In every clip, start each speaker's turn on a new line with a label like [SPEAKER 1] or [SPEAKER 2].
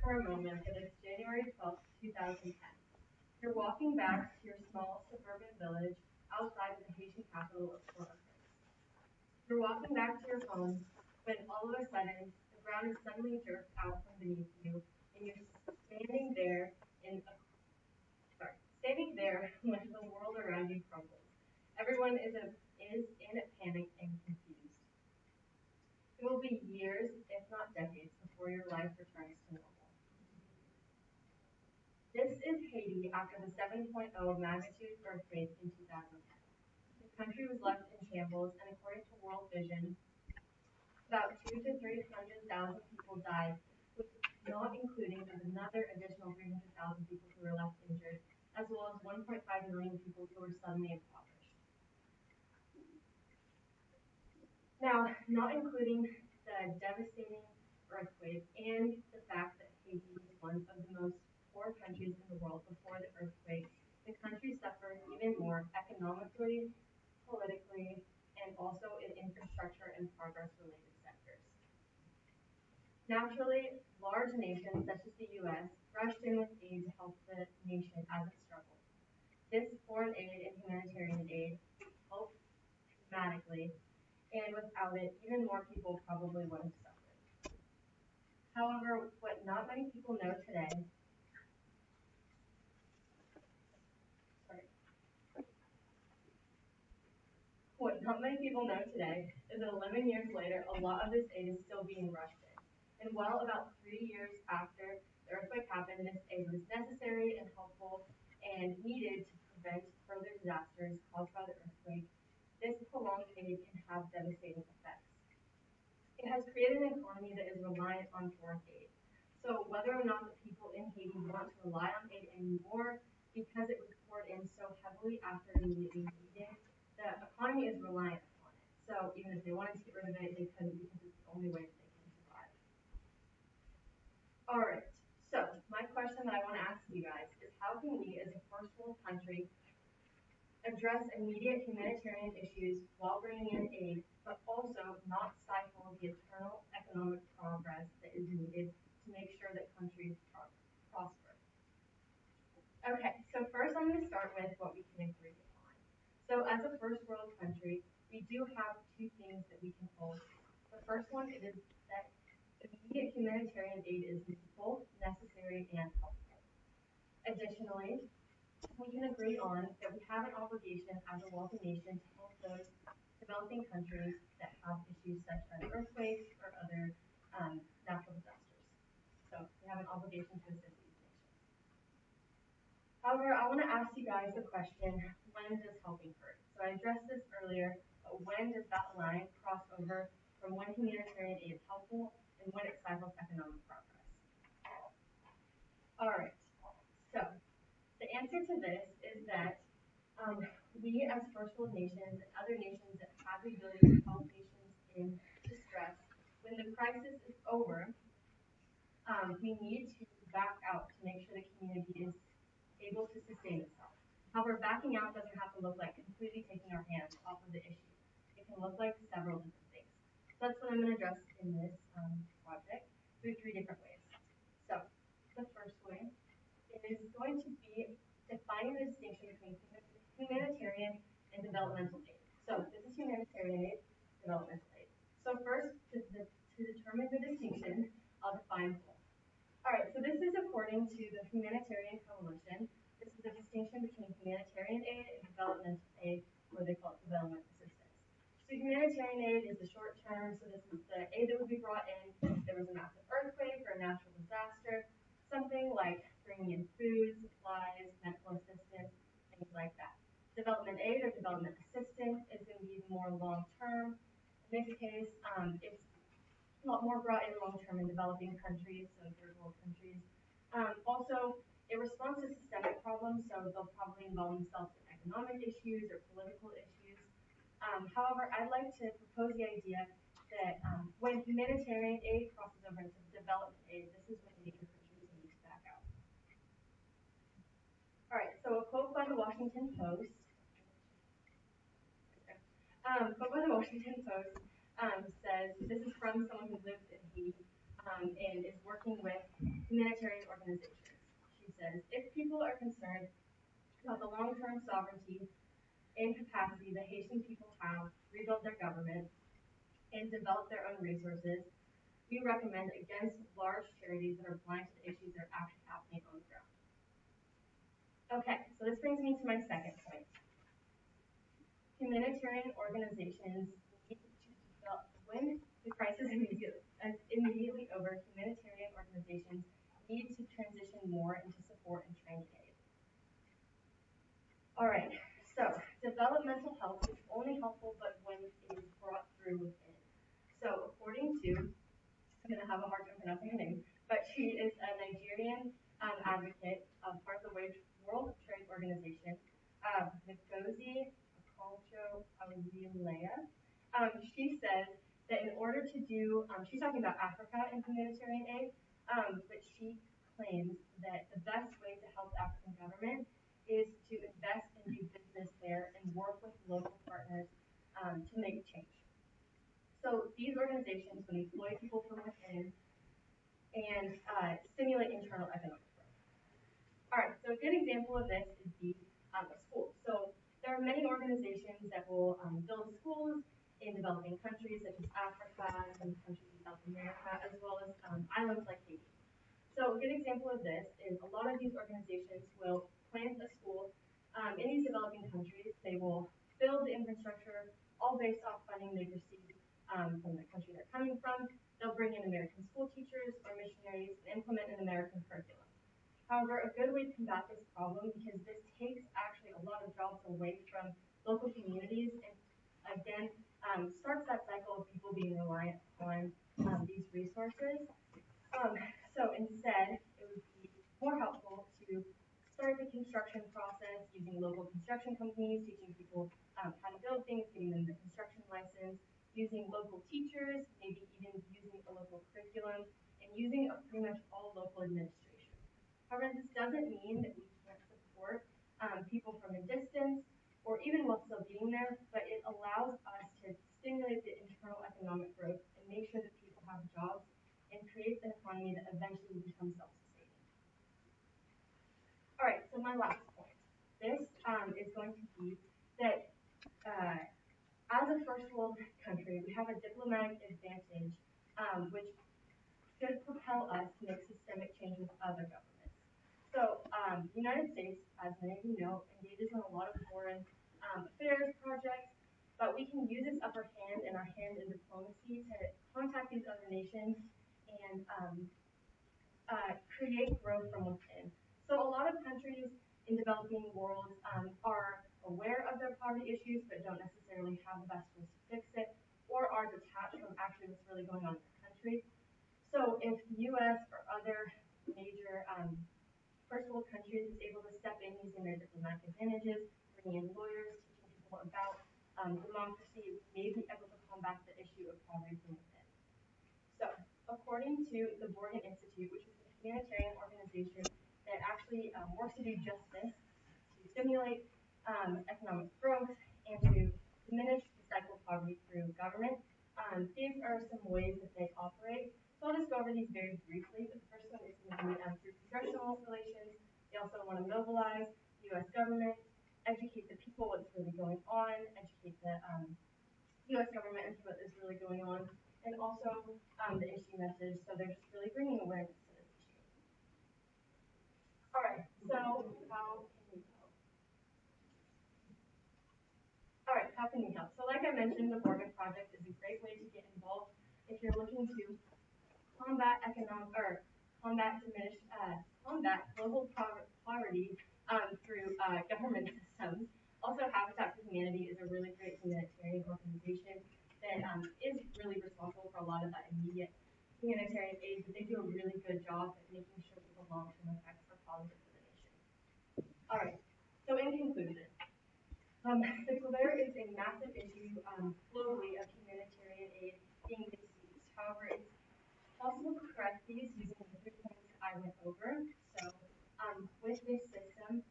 [SPEAKER 1] for a moment that it's January 12th, 2010. You're walking back to your small suburban village outside of the Haitian capital of Port-au-Prince. You're walking back to your home when all of a sudden the ground is suddenly jerked out from beneath you and you're standing there in a standing there when the world around you crumbles. Everyone is in a panic and confused. It will be years, if not decades, before your life returns to normal. This is Haiti after the 7.0 magnitude earthquake in 2010. The country was left in shambles, and according to World Vision, about 2 to 300,000 people died, with not including another additional 300,000 people who were left injured, as well as 1.5 million people who were suddenly impoverished. Now, not including the devastating earthquake and the fact that Haiti was one of the most poor countries in the world before the earthquake, the country suffered even more economically, politically, and also in infrastructure and progress related sectors. Naturally, large nations such as the US rushed in with aid to help the nation as it struggled. This foreign aid and humanitarian aid helped dramatically, and without it, even more people probably would have suffered. However, sorry, what not many people know today is that 11 years later, a lot of this aid is still being rushed in. And while about 3 years after the earthquake happened, this aid was necessary and helpful and needed to prevent further disasters caused by the earthquake, this prolonged aid can have devastating effects. It has created an economy that is reliant on foreign aid. So whether or not the people in Haiti want to rely on aid anymore because it was poured in so heavily after immediately needed, the economy is reliant upon it. So even if they wanted to get rid of it, they couldn't because it's the only way that they can survive. All right. So my question that I want to ask you guys is how can we as a first world country address immediate humanitarian issues while bringing in aid, but also not stifle the eternal economic progress that is needed to make sure that countries prosper. Okay, so first I'm going to start with what we can agree upon. So as a first world country, we do have two things that we can hold. The first one is that immediate humanitarian aid is both necessary and helpful. Additionally, we can agree on that we have an obligation as a wealthy nation to help those developing countries that have issues such as earthquakes or other natural disasters. So we have an obligation to assist these nations. However, I want to ask you guys the question, when does helping hurt? So I addressed this earlier, but when does that line cross over from when humanitarian aid is helpful and when it stifles economic progress? All right, so the answer to this is that we as first world nations and other nations that have the ability to help nations in distress, when the crisis is over, we need to back out to make sure the community is able to sustain itself. However, backing out doesn't have to look like completely taking our hands off of the issue. It can look like several different things. So that's what I'm going to address in this project through three different ways. So the first way is going to be defining the distinction between humanitarian and developmental aid. So this is humanitarian aid, developmental aid. So first, to determine the distinction, I'll define both. All right, so this is according to the Humanitarian Coalition. This is the distinction between humanitarian aid and developmental aid, or they call it development assistance. So humanitarian aid is the short term, so this is the aid that would be brought in if there was a massive earthquake or a natural disaster, something like bringing in food, supplies, medical assistance, things like that. Development aid or development assistance is going to be more long term. In this case, it's a lot more brought in long term in developing countries, so third world countries. Also, it responds to systemic problems, so they'll probably involve themselves in economic issues or political issues. However, I'd like to propose the idea that when humanitarian aid crosses over into development aid, this is when major countries need to back out. All right, so a quote by the Washington Post. Quote by the Washington Post says, this is from someone who lives in Haiti and is working with humanitarian develop their own resources, we recommend against large charities that are blind to the issues that are actually happening on the ground. Okay, so this brings me to my second point. Humanitarian organizations need to develop, when the crisis is immediately over, humanitarian organizations need to transition more into support and training aid. All right, so developmental health is only helpful but when it is brought through within. So according to, I'm going to have a hard time pronouncing her name, but she is a Nigerian advocate, part of the World Trade Organization, Ngozi Okonjo-Iweala. She says that in order to do, she's talking about Africa and humanitarian aid, but she claims that the best way to help the African government is to invest and do business there and work with local partners to make change. So these organizations would employ people from within and stimulate internal economic growth. All right, so a good example of this is the school. So there are many organizations that will build schools in developing countries such as Africa and countries in South America, as well as islands like Haiti. So a good example of this is a lot of these organizations will plant a school in these developing countries. They will build the infrastructure all based off funding they receive from the country they're coming from. They'll bring in American school teachers or missionaries and implement an American curriculum. However, a good way to combat this problem, because this takes actually a lot of jobs away from local communities and again starts that cycle of people being reliant on these resources. So instead, it would be more helpful to start the construction process using local construction companies, teaching people how to build things, getting them the construction license, using local teachers, maybe even using a local curriculum, and using pretty much all local administration. However, this doesn't mean that we can't support people from a distance or even while still being there, but it allows us to stimulate the internal economic growth and make sure that people have jobs and create an economy that eventually becomes self-sustaining. All right, so my last point. This is going to be that as a first world country, we have a diplomatic advantage, which should propel us to make systemic change with other governments. So the United States, as many of you know, engages in a lot of foreign affairs projects, but we can use this upper hand and our hand in diplomacy to contact these other nations and create growth from within. So a lot of countries in developing worlds are aware of their poverty issues, but don't necessarily have the best ways to fix it, or are detached from actually what's really going on in their country. So if the U.S. or other major first world countries is able to step in using their diplomatic advantages, bringing in lawyers, teaching people about democracy, we may be able to combat the issue of poverty from within. So, according to the Morgan Institute, which is a humanitarian organization that actually works to do just this, to stimulate economic growth and to diminish the cycle of poverty through government, these are some ways that they operate. So I'll just go over these very briefly. The first one is going to be through congressional relations. They also want to mobilize the U.S. government, educate the people what's really going on, educate the U.S. government into what is really going on, and also the issue message. So they're just really bringing awareness to this issue. All right, so how can we help? All right, how can we help? So like I mentioned, the Morgan Project is a great way to get involved if you're looking to combat global poverty through government systems. Also, Habitat for Humanity is a really great humanitarian organization that is really responsible for a lot of that immediate humanitarian aid, but they do a really good job at making sure that the long-term effects are positive for the nation. All right, so in conclusion, there is a massive issue globally of humanitarian aid being misused. However, it's possible to correct these using the 3 points that I went over. So with this system,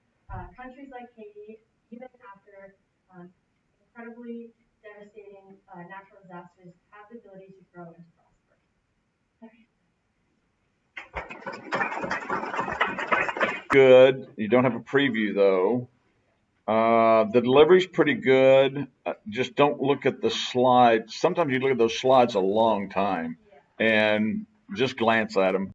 [SPEAKER 1] countries like Haiti, even after incredibly devastating natural disasters, have the ability to grow and to prosper.
[SPEAKER 2] Good. You don't have a preview though. The delivery's pretty good. Just don't look at the slides. Sometimes you look at those slides a long time,
[SPEAKER 1] Yeah.
[SPEAKER 2] and just glance at them.